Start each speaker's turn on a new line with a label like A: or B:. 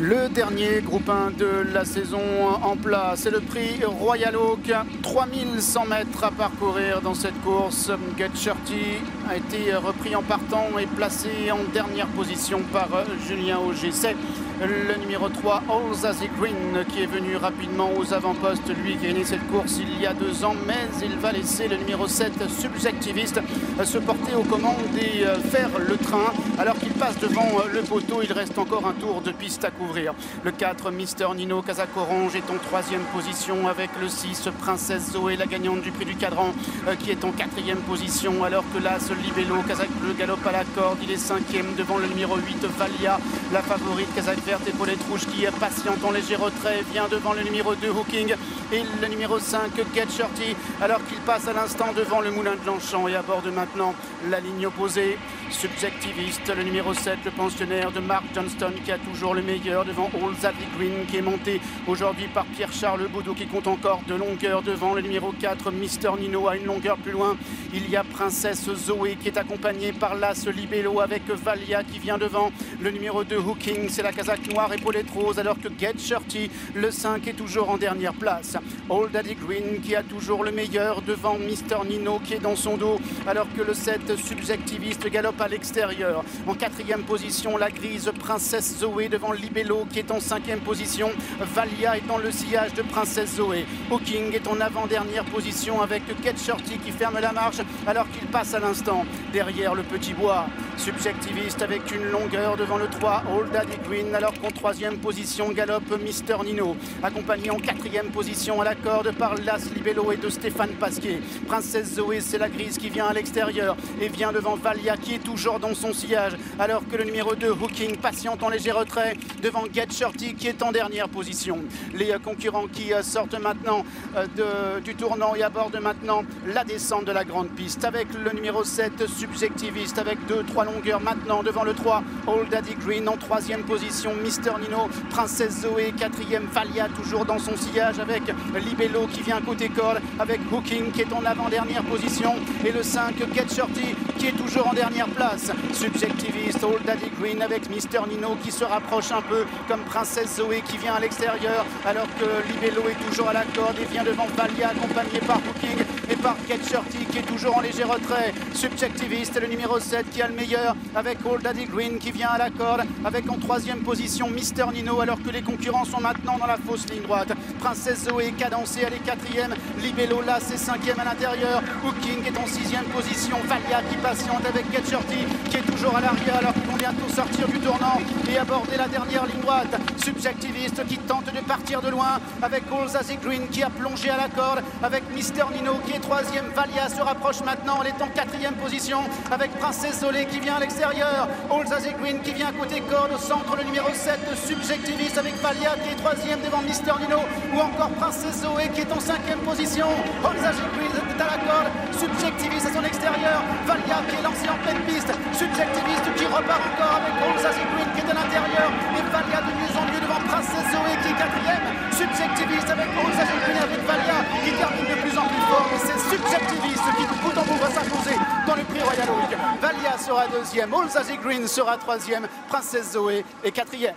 A: Le dernier groupe 1 de la saison en place, c'est le prix Royal Oak. 3100 mètres à parcourir dans cette course. Get Shorty a été repris en partant et placé en dernière position par Julien Auger. C'est le numéro 3, All Zazie Green, qui est venu rapidement aux avant-postes, lui qui a gagné cette course il y a 2 ans, mais il va laisser le numéro 7, Subjectiviste, se porter aux commandes et faire le train. Alors qu'il passe devant le poteau, il reste encore un tour de piste à couvrir. Le 4, Mister Nino, Kazakh Orange, est en 3e position avec le 6, Princesse Zoé, la gagnante du prix du Cadran, qui est en 4e position, alors que là, ce Libello, Kazakh Bleu, galope à la corde, il est 5e devant le numéro 8, Valia, la favorite, Kazakh Verte, épaulette rouge, qui est patiente en léger retrait, vient devant le numéro 2, Hooking, et le numéro 5, Get Shorty, alors qu'il passe à l'instant devant le Moulin de Longchamp et aborde maintenant la ligne opposée. Subjectiviste, le numéro 7, le pensionnaire de Mark Johnston, qui a toujours le meilleur devant All Zazie Green, qui est monté aujourd'hui par Pierre-Charles Baudot, qui compte encore de longueur devant le numéro 4, Mister Nino. À une longueur plus loin, il y a Princesse Zoé, qui est accompagnée par Las Libello, avec Valia qui vient devant le numéro 2, Hooking, c'est la casaque noire épaulette rose, alors que Get Shorty, le 5, est toujours en dernière place. All Zazie Green, qui a toujours le meilleur devant Mister Nino, qui est dans son dos, alors que le 7, Subjectiviste, galope à l'extérieur. En 4e position, la grise Princesse Zoé devant Libello, qui est en 5e position. Valia est dans le sillage de Princesse Zoé. Hooking est en avant-dernière position avec Get Shorty qui ferme la marche alors qu'il passe à l'instant derrière le petit bois. Subjectiviste avec une longueur devant le 3, All Zazie Green, alors qu'en 3e position galope Mister Nino, accompagné en 4e position à la corde par Las Libello et de Stéphane Pasquier. Princesse Zoé, c'est la grise qui vient à l'extérieur et vient devant Valia qui est toujours dans son sillage, alors que le numéro 2, Hooking, patiente en léger retrait devant Get Shorty qui est en dernière position. Les concurrents qui sortent maintenant du tournant et abordent maintenant la descente de la grande piste avec le numéro 7, Subjectiviste, avec 2-3 longueurs maintenant devant le 3, All Zazie Green, en 3e position Mister Nino, Princesse Zoé, 4e, Valia toujours dans son sillage avec Libello qui vient côté corde, avec Hooking qui est en avant-dernière position et le 5, Get Shorty, qui est toujours en dernière place. Subjectiviste, All Zazie Green avec Mister Nino qui se rapproche un peu, comme Princesse Zoé qui vient à l'extérieur, alors que Libello est toujours à la corde et vient devant Valia, accompagné par Hooking et par Get Shorty qui est toujours en léger retrait. Subjectiviste, le numéro 7 qui a le meilleur, avec All Zazie Green qui vient à la corde, avec en 3e position Mister Nino, alors que les concurrents sont maintenant dans la fausse ligne droite. Princesse Zoé cadencée, elle est 4e, Libello là c'est 5e à l'intérieur, Hooking est en 6e position, Valia qui patiente avec Get Shorty qui est toujours à l'arrière, alors qu'ils vont bientôt sortir du tournant et aborder la dernière ligne droite. Subjectiviste qui tente de partir de loin avec All Zazie Green qui a plongé à la corde, avec Mister Nino qui est 3e, Valia se rapproche maintenant, elle est en 4e position avec Princesse Zoé qui vient à l'extérieur, All Zazie Green qui vient côté corde, au centre le numéro 7 de Subjectiviste avec Valia qui est 3e devant Mister Nino, ou encore Princesse Zoé qui est en 5e position. All Zazie Green est à la corde, Subjectiviste à son extérieur, Valia qui est lancé en pleine piste, Subjectiviste qui repart encore avec All Zazie Green qui est à l'intérieur et Valia de mieux en mieux devant Princesse Zoé qui est 4e, Subjectiviste avec All Zazie Green avec Valia qui termine de plus en plus fort, et c'est Subjectiviste qui de bout en bout va s'imposer dans le prix Royal Oak. Valia sera 2e, All Zazie Green sera 3e, Princesse Zoé est 4e.